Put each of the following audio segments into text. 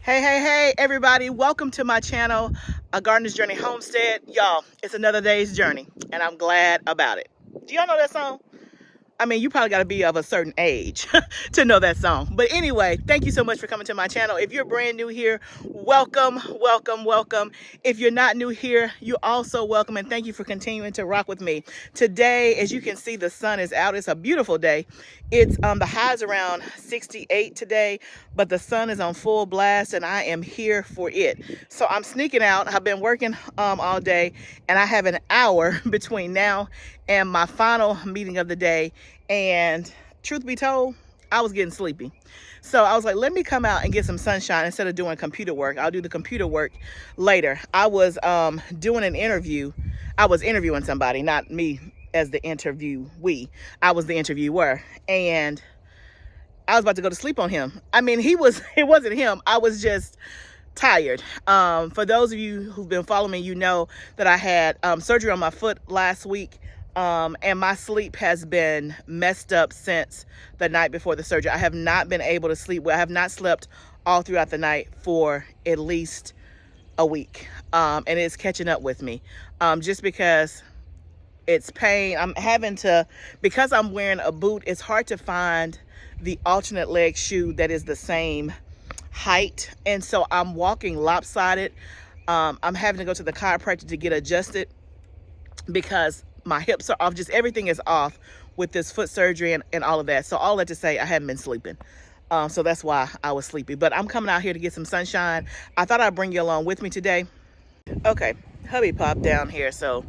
Hey, everybody. Welcome to my channel, A Gardener's Journey Homestead. Y'all, it's another day's journey, and I'm glad about it. Do y'all know that song? I mean, you probably got to be of a certain age to know that song. But anyway, thank you so much for coming to my channel. If you're brand new here, welcome. If you're not new here, you're also welcome. And thank you for continuing to rock with me. Today, as you can see, the sun is out. It's a beautiful day. It's the highs around 68 today, but the sun is on full blast and I am here for it. So I'm sneaking out. I've been working all day and I have an hour between now and my final meeting of the day. And truth be told, I was getting sleepy. So I was like, let me come out and get some sunshine instead of doing computer work. I'll do the computer work later. I was doing an interview. I was interviewing somebody, not me as the interviewee. I was the interviewer. And I was about to go to sleep on him. I mean, it wasn't him. I was just tired. For those of you who've been following me, you know that I had surgery on my foot last week. And my sleep has been messed up since the night before the surgery. I have not been able to sleep well. I have not slept all throughout the night for at least a week. And it's catching up with me. Just because it's pain. I'm having to, because I'm wearing a boot, it's hard to find the alternate leg shoe that is the same height. And so I'm walking lopsided. I'm having to go to the chiropractor to get adjusted because my hips are off. Just everything is off with this foot surgery and all of that. So all that to say, I haven't been sleeping. So that's why I was sleepy. But I'm coming out here to get some sunshine. I thought I'd bring you along with me today. Okay, hubby popped down here, so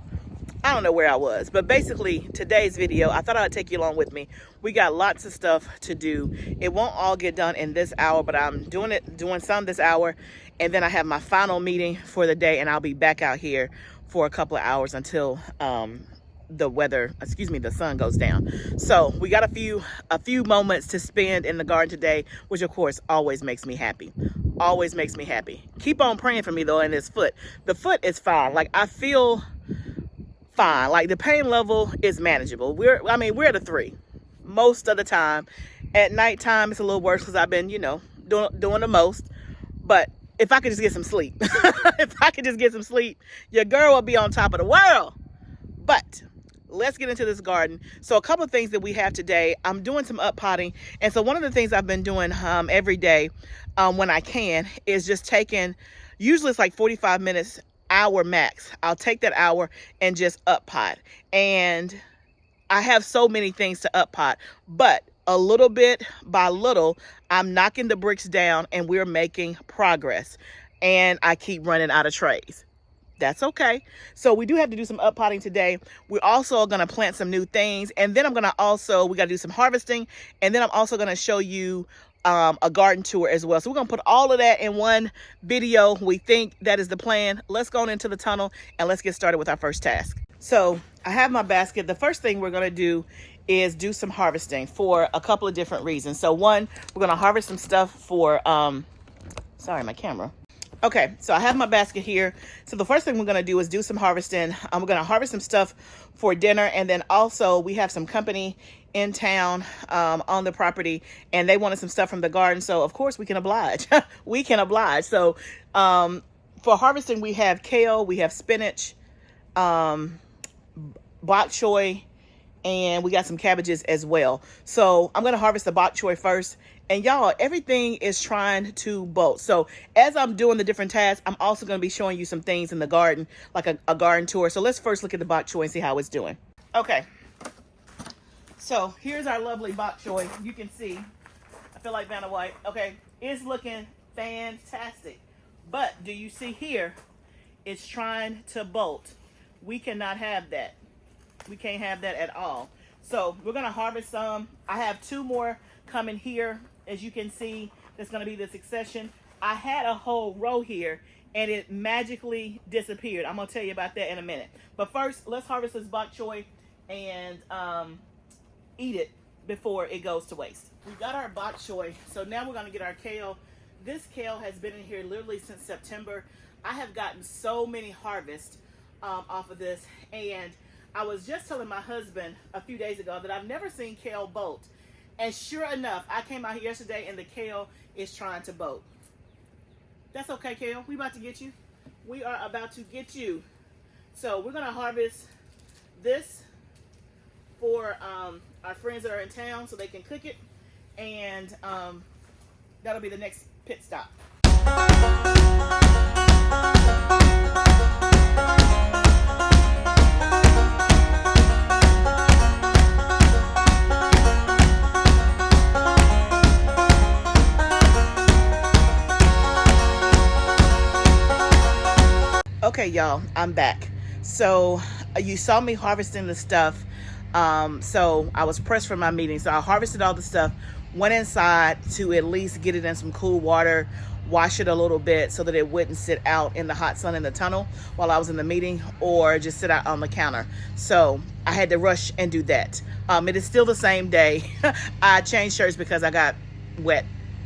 I don't know where I was. But basically, today's video, I thought I'd take you along with me. We got lots of stuff to do. It won't all get done in this hour, but I'm doing some this hour. And then I have my final meeting for the day, and I'll be back out here for a couple of hours until the sun goes down. So we got a few moments to spend in the garden today, which of course always makes me happy. Always makes me happy. Keep on praying for me though in this foot. The foot is fine. Like I feel fine. Like the pain level is manageable. We're at a 3 most of the time. At nighttime it's a little worse because I've been, doing the most. But if I could just get some sleep, your girl would be on top of the world. But let's get into this garden. So a couple of things that we have today. I'm doing some up potting. And so one of the things I've been doing every day when I can is just taking, usually it's like 45 minutes, hour max. I'll take that hour and just up pot. And I have so many things to up pot, but a little bit by little, I'm knocking the bricks down and we're making progress. And I keep running out of trays. That's okay. So we do have to do some up potting today. We're also going to plant some new things. And then we got to do some harvesting. And then I'm also going to show you a garden tour as well. So we're going to put all of that in one video. We think that is the plan. Let's go into the tunnel and let's get started with our first task. So I have my basket. The first thing we're going to do is do some harvesting for a couple of different reasons. So one, we're going to harvest some stuff for, sorry, my camera. Okay, so I have my basket here. So the first thing we're going to do is do some harvesting. We're going to harvest some stuff for dinner. And then also we have some company in town on the property and they wanted some stuff from the garden. So of course we can oblige. We can oblige. So for harvesting, we have kale, we have spinach, bok choy, and we got some cabbages as well. So I'm going to harvest the bok choy first. And y'all, everything is trying to bolt. So as I'm doing the different tasks, I'm also going to be showing you some things in the garden, like a garden tour. So let's first look at the bok choy and see how it's doing. Okay. So here's our lovely bok choy. You can see, I feel like Vanna White. Okay. It's looking fantastic. But do you see here? It's trying to bolt. We cannot have that. We can't have that at all. So we're going to harvest some. I have 2 more coming here. As you can see, that's going to be the succession. I had a whole row here and it magically disappeared. I'm going to tell you about that in a minute. But first, let's harvest this bok choy and eat it before it goes to waste. We got our bok choy. So now we're going to get our kale. This kale has been in here literally since September. I have gotten so many harvests off of this. And I was just telling my husband a few days ago that I've never seen kale bolt. And sure enough, I came out here yesterday and the kale is trying to bolt. That's okay, Kale. We about to get you. We are about to get you. So we're gonna harvest this for our friends that are in town so they can cook it, and that'll be the next pit stop. Okay, y'all, I'm back. So you saw me harvesting the stuff. So I was pressed for my meeting. So I harvested all the stuff, went inside to at least get it in some cool water, wash it a little bit so that it wouldn't sit out in the hot sun in the tunnel while I was in the meeting, or just sit out on the counter. So I had to rush and do that. It is still the same day. I changed shirts because I got wet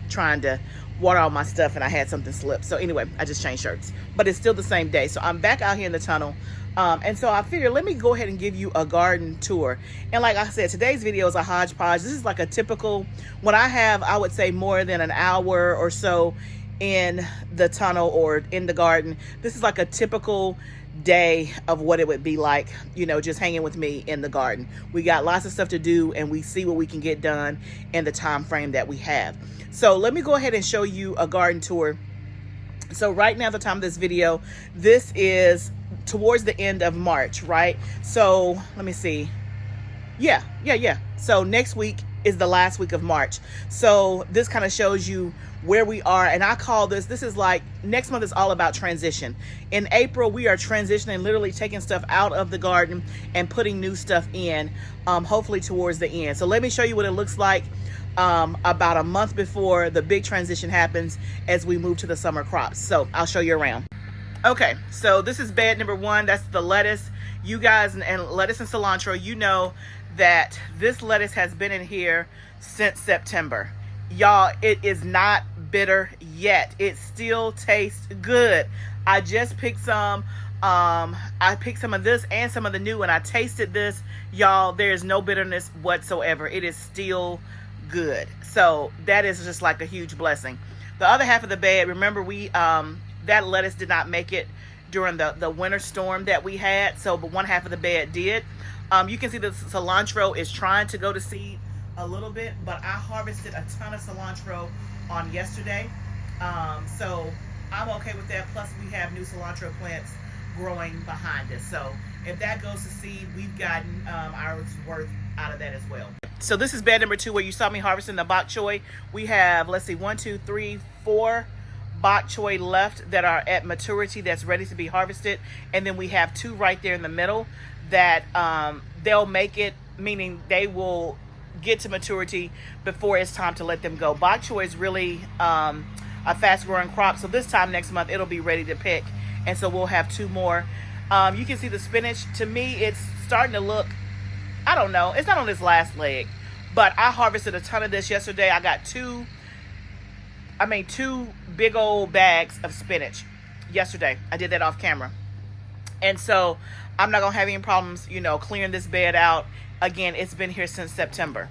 trying to water all my stuff and I had something slip. So anyway, I just changed shirts, but it's still the same day. So I'm back out here in the tunnel. And so I figured, let me go ahead and give you a garden tour. And like I said, today's video is a hodgepodge. This is like a typical, when I have, I would say, more than an hour or so in the tunnel or in the garden, this is like a typical day of what it would be like, you know, just hanging with me in the garden. We got lots of stuff to do and we see what we can get done in the time frame that we have. So let me go ahead and show you a garden tour. So right now, at the time of this video, this is towards the end of March, right? So let me see. Yeah. So next week is the last week of March. So this kind of shows you where we are. And I call this is like, next month is all about transition. In April, we are transitioning, literally taking stuff out of the garden and putting new stuff in, hopefully towards the end. So let me show you what it looks like about a month before the big transition happens as we move to the summer crops. So I'll show you around. Okay, so this is bed number 1. That's the lettuce. You guys, and lettuce and cilantro, you know that this lettuce has been in here since September. Y'all, it is not bitter yet. It still tastes good. I just picked some. I picked some of this and some of the new, and I tasted this. Y'all, there's no bitterness whatsoever. It is still good. So that is just like a huge blessing. The other half of the bed, remember that lettuce did not make it during the winter storm that we had. So, but one half of the bed did. You can see the cilantro is trying to go to seed a little bit, but I harvested a ton of cilantro on yesterday. So I'm okay with that. Plus we have new cilantro plants growing behind us. So if that goes to seed, we've gotten our worth out of that as well. So this is bed number 2 where you saw me harvesting the bok choy. We have, let's see, 1, 2, 3, 4 bok choy left that are at maturity, that's ready to be harvested. And then we have 2 right there in the middle that they'll make it, meaning they will get to maturity before it's time to let them go. Bok choy is really a fast growing crop. So this time next month, it'll be ready to pick. And so we'll have 2 more. You can see the spinach. To me, it's starting to look, I don't know, it's not on its last leg, but I harvested a ton of this yesterday. I got 2 big old bags of spinach yesterday. I did that off camera. And so I'm not gonna have any problems, you know, clearing this bed out. Again, it's been here since September.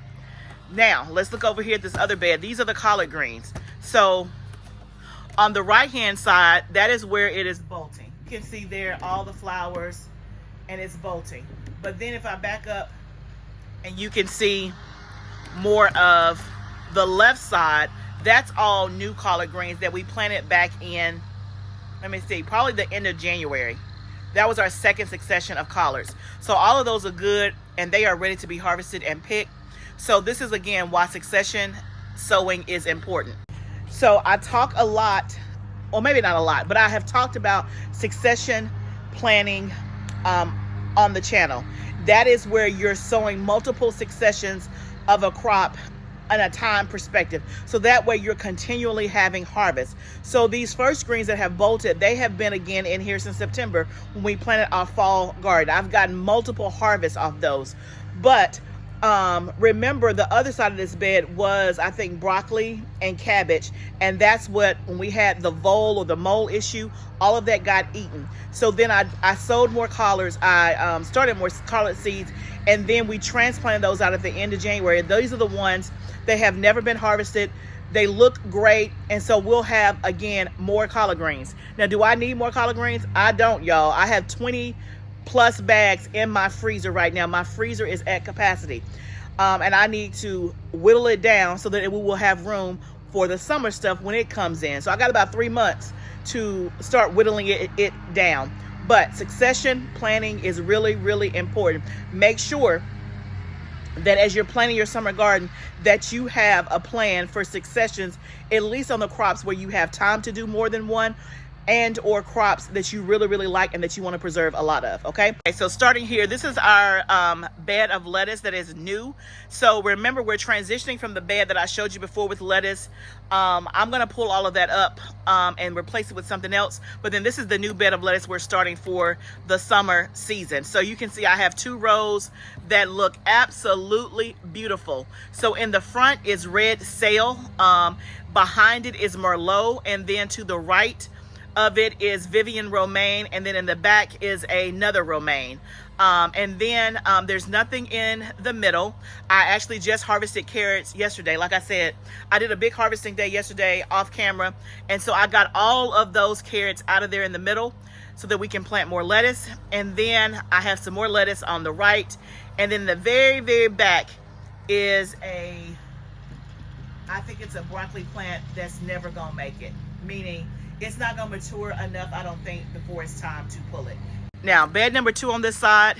Now, let's look over here at this other bed. These are the collard greens. So on the right-hand side, that is where it is bolting. You can see there all the flowers and it's bolting. But then if I back up and you can see more of the left side, that's all new collard greens that we planted back in, let me see, probably the end of January. That was our second succession of collards. So all of those are good and they are ready to be harvested and picked. So this is again why succession sowing is important. So I talk a lot, or maybe not a lot, but I have talked about succession planning on the channel. That is where you're sowing multiple successions of a crop in a time perspective. So that way you're continually having harvest. So these first greens that have bolted, they have been again in here since September when we planted our fall garden. I've gotten multiple harvests off those. But remember, the other side of this bed was, I think, broccoli and cabbage. And that's what, when we had the vole or the mole issue, all of that got eaten. So then I sowed more collards. I started more collard seeds. And then we transplanted those out at the end of January. These are the ones that have never been harvested. They look great. And so we'll have, again, more collard greens. Now, do I need more collard greens? I don't, y'all. I have 20 plus bags in my freezer right now. My freezer is at capacity. And I need to whittle it down so that we will have room for the summer stuff when it comes in. So I got about 3 months to start whittling it down. But succession planning is really, really important. Make sure that as you're planning your summer garden, that you have a plan for successions, at least on the crops where you have time to do more than one, and or crops that you really, really like and that you want to preserve a lot of. Okay, so starting here, this is our bed of lettuce that is new. So remember, we're transitioning from the bed that I showed you before with lettuce. I'm going to pull all of that up and replace it with something else. But then this is the new bed of lettuce we're starting for the summer season. So you can see I have 2 rows that look absolutely beautiful. So in the front is red sale, behind it is Merlot, and then to the right of it is Vivian Romaine, and then in the back is another Romaine. And then there's nothing in the middle. I actually just harvested carrots yesterday. Like I said, I did a big harvesting day yesterday off camera, and so I got all of those carrots out of there in the middle so that we can plant more lettuce. And then I have some more lettuce on the right, and then the very, very back is I think it's a broccoli plant that's never gonna make it, meaning it's not gonna mature enough, I don't think, before it's time to pull it. Now, bed number 2 on this side.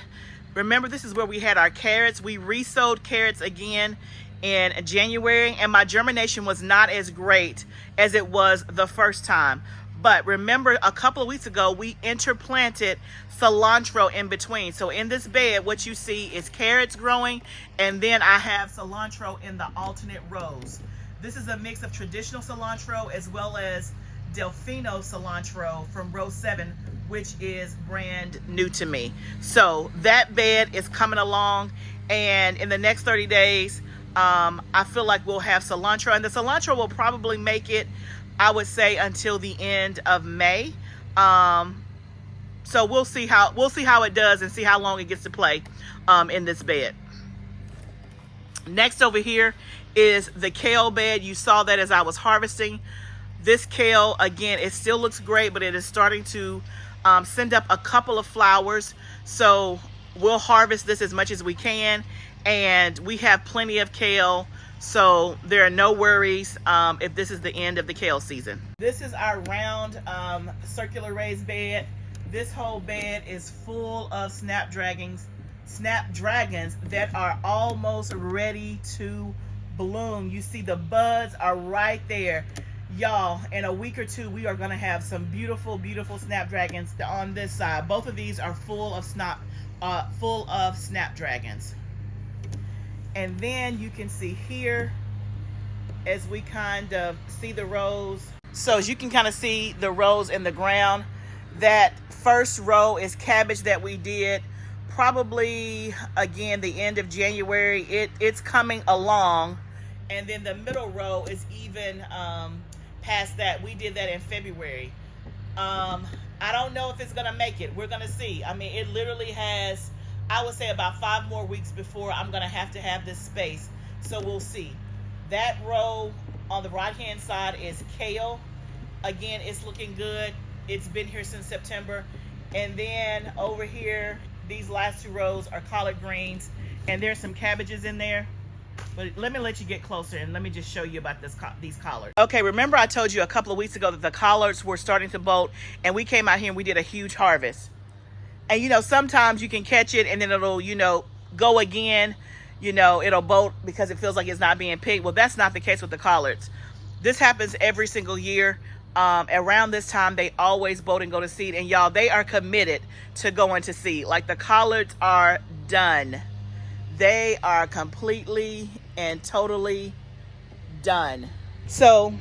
Remember, this is where we had our carrots. We resowed carrots again in January, and my germination was not as great as it was the first time. But remember, a couple of weeks ago, we interplanted cilantro in between. So in this bed, what you see is carrots growing, and then I have cilantro in the alternate rows. This is a mix of traditional cilantro as well as Delfino cilantro from row 7, which is brand new to me. So that bed is coming along, and in the next 30 days, I feel like we'll have cilantro, and the cilantro will probably make it, I would say, until the end of May. So we'll see how it does and see how long it gets to play in this bed. Next over here is the kale bed. You saw that as I was harvesting. This kale, again, it still looks great, but it is starting to send up a couple of flowers. So we'll harvest this as much as we can, and we have plenty of kale, so there are no worries if this is the end of the kale season. This is our round circular raised bed. This whole bed is full of snapdragons that are almost ready to bloom. You see the buds are right there. Y'all, in a week or 2, we are going to have some beautiful, beautiful snapdragons on this side. Both of these are full of snapdragons. And then you can see here, as we kind of see the rows. So as you can kind of see the rows in the ground, that first row is cabbage that we did probably, again, the end of January. It's coming along. And then the middle row is even past that. We did that in February. I don't know if it's gonna make it. We're gonna see. I mean, it literally has, I would say, about 5 more weeks before I'm gonna have to have this space. So we'll see. That row on the right hand side is kale. Again, it's looking good. It's been here since September. And then over here, these last 2 rows are collard greens, and there's some cabbages in there. But let me let you get closer, and let me just show you about these collards. Okay, remember I told you a couple of weeks ago that the collards were starting to bolt, and we came out here and we did a huge harvest. And you know, sometimes you can catch it and then it'll, you know, go again, you know, it'll bolt because it feels like it's not being picked. Well, that's not the case with the collards. This happens every single year. Around this time, they always bolt and go to seed. And y'all, they are committed to going to seed. Like, the collards are done. They are completely and totally done. So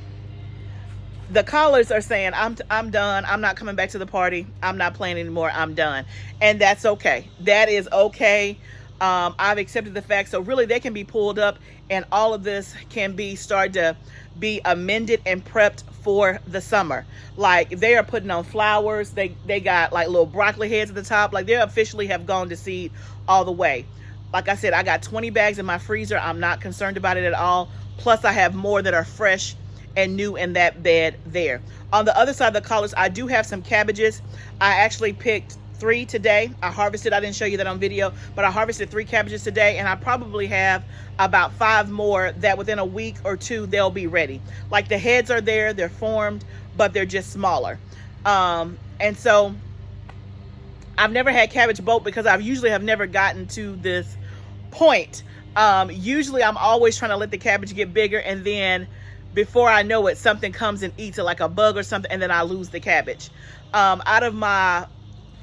the collards are saying, I'm done. I'm not coming back to the party. I'm not playing anymore. I'm done. And that's okay. That is okay. I've accepted the fact. So really, they can be pulled up, and all of this can be start to be amended and prepped for the summer. Like, they are putting on flowers. They got like little broccoli heads at the top. Like, they officially have gone to seed all the way. Like I said, I got 20 bags in my freezer. I'm not concerned about it at all. Plus I have more that are fresh and new in that bed there. On the other side of the collards, I do have some cabbages. I actually picked 3 today. I harvested, I didn't show you that on video, but I harvested 3 cabbages today, and I probably have about 5 more that within a week or 2 they'll be ready. Like the heads are there, they're formed, but they're just smaller. And so I've never had cabbage bolt because I usually have never gotten to this point. Usually I'm always trying to let the cabbage get bigger, and then before I know it, something comes and eats it, like a bug or something, and then I lose the cabbage. Out of my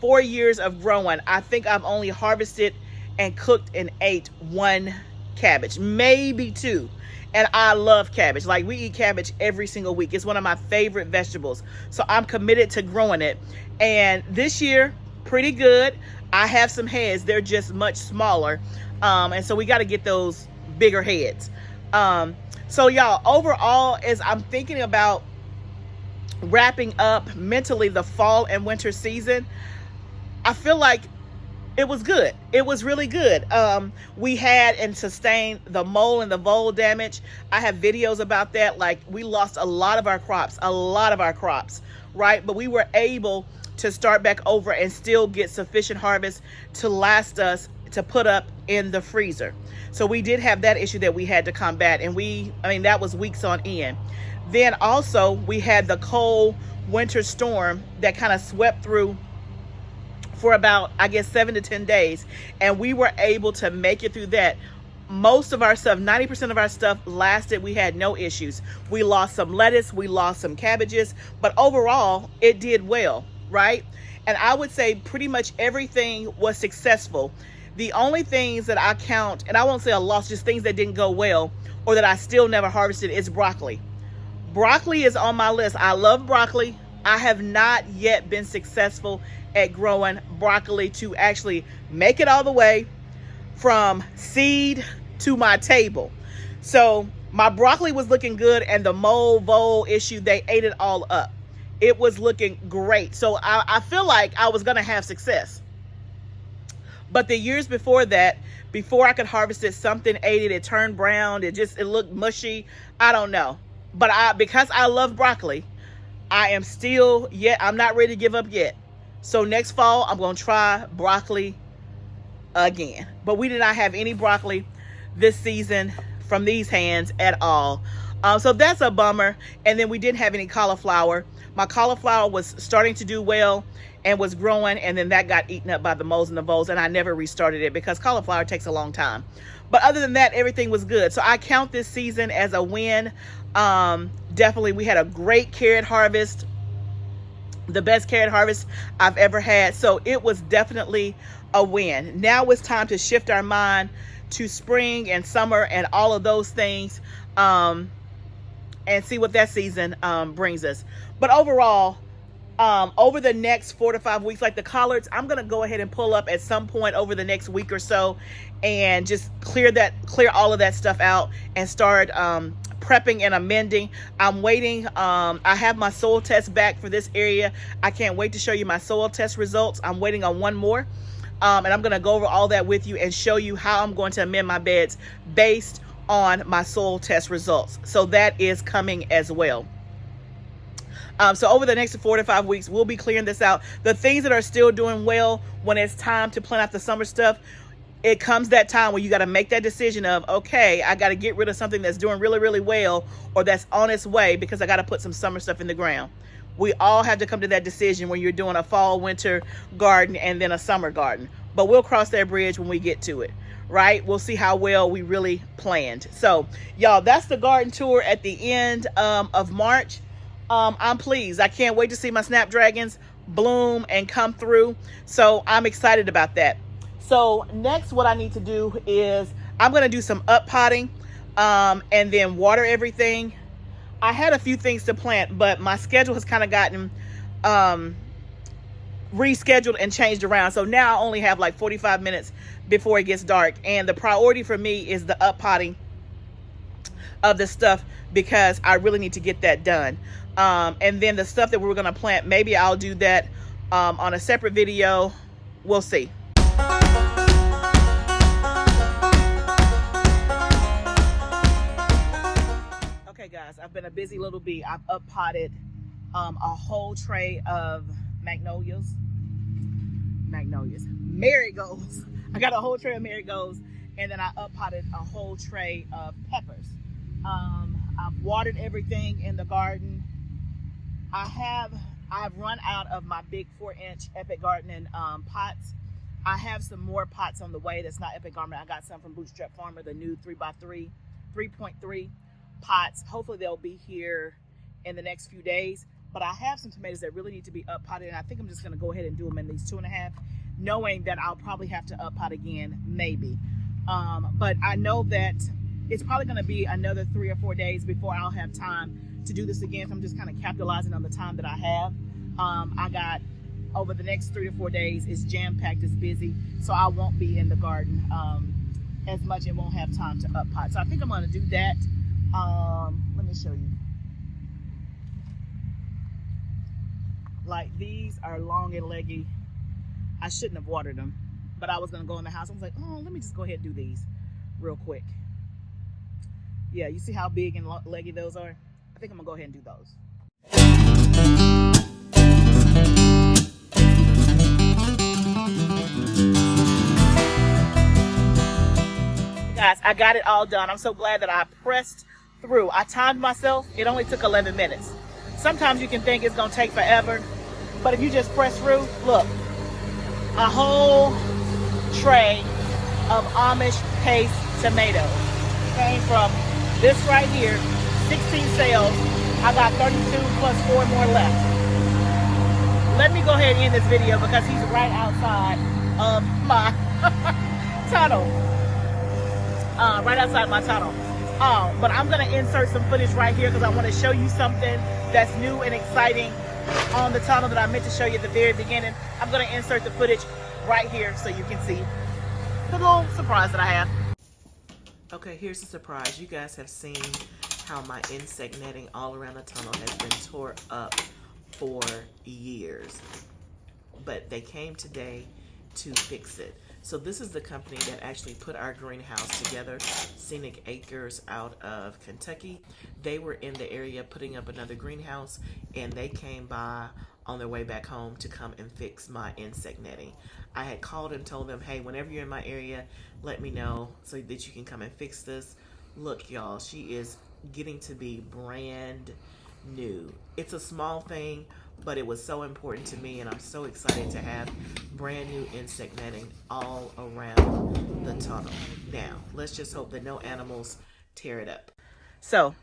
4 years of growing, I think I've only harvested and cooked and ate 1 cabbage, maybe 2. And I love cabbage. Like, we eat cabbage every single week. It's one of my favorite vegetables. So I'm committed to growing it. And this year, pretty good. I have some heads. They're just much smaller. And so we got to get those bigger heads. So y'all, overall, as I'm thinking about wrapping up mentally the fall and winter season, I feel like it was good. It was really good. We had and sustained the mole and the vole damage. I have videos about that. Like, we lost a lot of our crops, right? But we were able to start back over and still get sufficient harvest to last us to put up in the freezer. So we did have that issue that we had to combat, and that was weeks on end. Then also we had the cold winter storm that kind of swept through for about, I guess, 7 to 10 days. And we were able to make it through that. Most of our stuff, 90% of our stuff lasted. We had no issues. We lost some lettuce, we lost some cabbages, but overall it did well, right? And I would say pretty much everything was successful. The only things that I count, and I won't say a loss, just things that didn't go well or that I still never harvested, is broccoli. Broccoli is on my list. I love broccoli. I have not yet been successful at growing broccoli to actually make it all the way from seed to my table. So my broccoli was looking good, and the vole issue, they ate it all up. It was looking great. So I feel like I was going to have success. But the years before that, before I could harvest it, something ate it. It turned brown. It looked mushy. I don't know. But because I love broccoli, I'm not ready to give up yet. So next fall, I'm going to try broccoli again. But we did not have any broccoli this season from these hands at all. So that's a bummer. And then we didn't have any cauliflower. My cauliflower was starting to do well and was growing, and then that got eaten up by the moles and the voles, and I never restarted it because cauliflower takes a long time. But other than that, everything was good. So I count this season as a win. Definitely, we had a great carrot harvest, the best carrot harvest I've ever had. So it was definitely a win. Now it's time to shift our mind to spring and summer and all of those things, and see what that season brings us. But overall, over the next 4 to 5 weeks, like the collards, I'm going to go ahead and pull up at some point over the next week or so and just clear all of that stuff out and start prepping and amending. I'm waiting. I have my soil test back for this area. I can't wait to show you my soil test results. I'm waiting on one more. And I'm going to go over all that with you and show you how I'm going to amend my beds based on my soil test results. So that is coming as well. So over the next 4 to 5 weeks, we'll be clearing this out. The things that are still doing well, when it's time to plant out the summer stuff, it comes that time where you got to make that decision of, okay, I got to get rid of something that's doing really, really well, or that's on its way, because I got to put some summer stuff in the ground. We all have to come to that decision when you're doing a fall, winter garden and then a summer garden. But we'll cross that bridge when we get to it, right? We'll see how well we really planned. So, y'all, that's the garden tour at the end of March. I'm pleased. I can't wait to see my snapdragons bloom and come through. So I'm excited about that. So next, what I need to do is I'm going to do some up potting and then water everything. I had a few things to plant, but my schedule has kind of gotten rescheduled and changed around. So now I only have like 45 minutes before it gets dark. And the priority for me is the up potting of the stuff, because I really need to get that done. And then the stuff that we're going to plant, maybe I'll do that on a separate video. We'll see. guys, I've been a busy little bee. I've up potted a whole tray of marigolds. I got a whole tray of marigolds, and then I up potted a whole tray of peppers. I've watered everything in the garden. I've run out of my big 4-inch Epic Gardening pots. I have some more pots on the way that's not Epic Gardening. I got some from Bootstrap Farmer, the new 3x3, 3.3 pots. Hopefully they'll be here in the next few days. But I have some tomatoes that really need to be up potted, and I think I'm just gonna go ahead and do them in these 2.5, knowing that I'll probably have to up pot again, maybe. But I know that it's probably gonna be another 3 or 4 days before I'll have time to do this again. So I'm just kind of capitalizing on the time that I have. I got over the next 3 to 4 days, it's jam-packed, it's busy, so I won't be in the garden as much and won't have time to up pot. So I think I'm gonna do that. Let me show you. Like, these are long and leggy. I shouldn't have watered them, but I was gonna go in the house. I was like, oh, let me just go ahead and do these real quick. Yeah, you see how big and leggy those are? I think I'm gonna go ahead and do those. Guys, I got it all done. I'm so glad that I pressed through. I timed myself. It only took 11 minutes. Sometimes you can think it's gonna take forever, but if you just press through, look, a whole tray of Amish paste tomatoes came from this right here, 16 sales. I got 32 plus 4 more left. Let me go ahead and end this video because he's right outside of my tunnel. Right outside my tunnel. But I'm gonna insert some footage right here because I want to show you something that's new and exciting on the tunnel that I meant to show you at the very beginning. I'm gonna insert the footage right here so you can see the little surprise that I have. Okay, here's the surprise. You guys have seen how my insect netting all around the tunnel has been tore up for years. But they came today to fix it. So this is the company that actually put our greenhouse together, Scenic Acres out of Kentucky. They were in the area putting up another greenhouse, and they came by on their way back home to come and fix my insect netting. I had called and told them, hey, whenever you're in my area, let me know so that you can come and fix this. Look, y'all, she is getting to be brand new. It's a small thing, but it was so important to me, and I'm so excited to have brand new insect netting all around the tunnel. Now, let's just hope that no animals tear it up. So,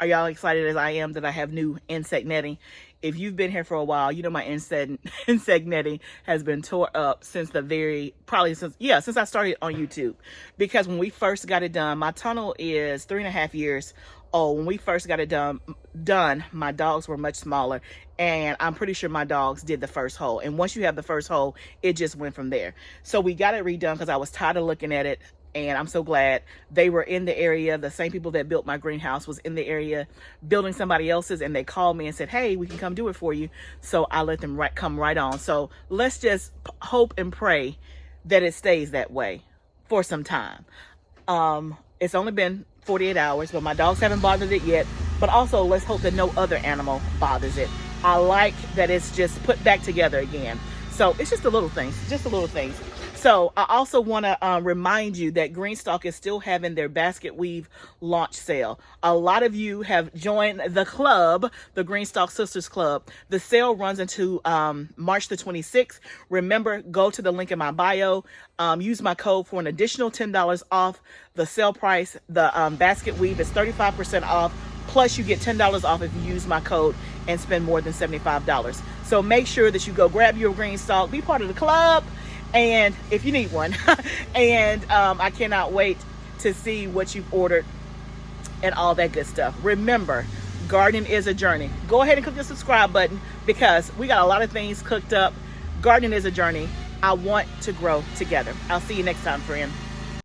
are y'all excited as I am that I have new insect netting? If you've been here for a while, you know my insect netting has been tore up since since I started on YouTube. Because when we first got it done, my tunnel is 3.5 years old. When we first got it done, my dogs were much smaller, and I'm pretty sure my dogs did the first hole. And once you have the first hole, it just went from there. So we got it redone because I was tired of looking at it. And I'm so glad they were in the area. The same people that built my greenhouse was in the area building somebody else's, and they called me and said, hey, we can come do it for you. So I let them come right on. So let's just hope and pray that it stays that way for some time. It's only been 48 hours, but my dogs haven't bothered it yet. But also, let's hope that no other animal bothers it. I like that it's just put back together again. So it's just the little things, So I also want to remind you that GREENSTALK is still having their basket weave launch sale. A lot of you have joined the club, the GREENSTALK Sisters Club. The sale runs into March the 26th. Remember, go to the link in my bio. Use my code for an additional $10 off the sale price. The basket weave is 35% off. Plus, you get $10 off if you use my code and spend more than $75. So make sure that you go grab your GREENSTALK, be part of the club, and if you need one. And I cannot wait to see what you've ordered and all that good stuff. Remember, gardening is a journey. Go ahead and click the subscribe button because we got a lot of things cooked up. Gardening is a journey. I want to grow together. I'll see you next time, friend.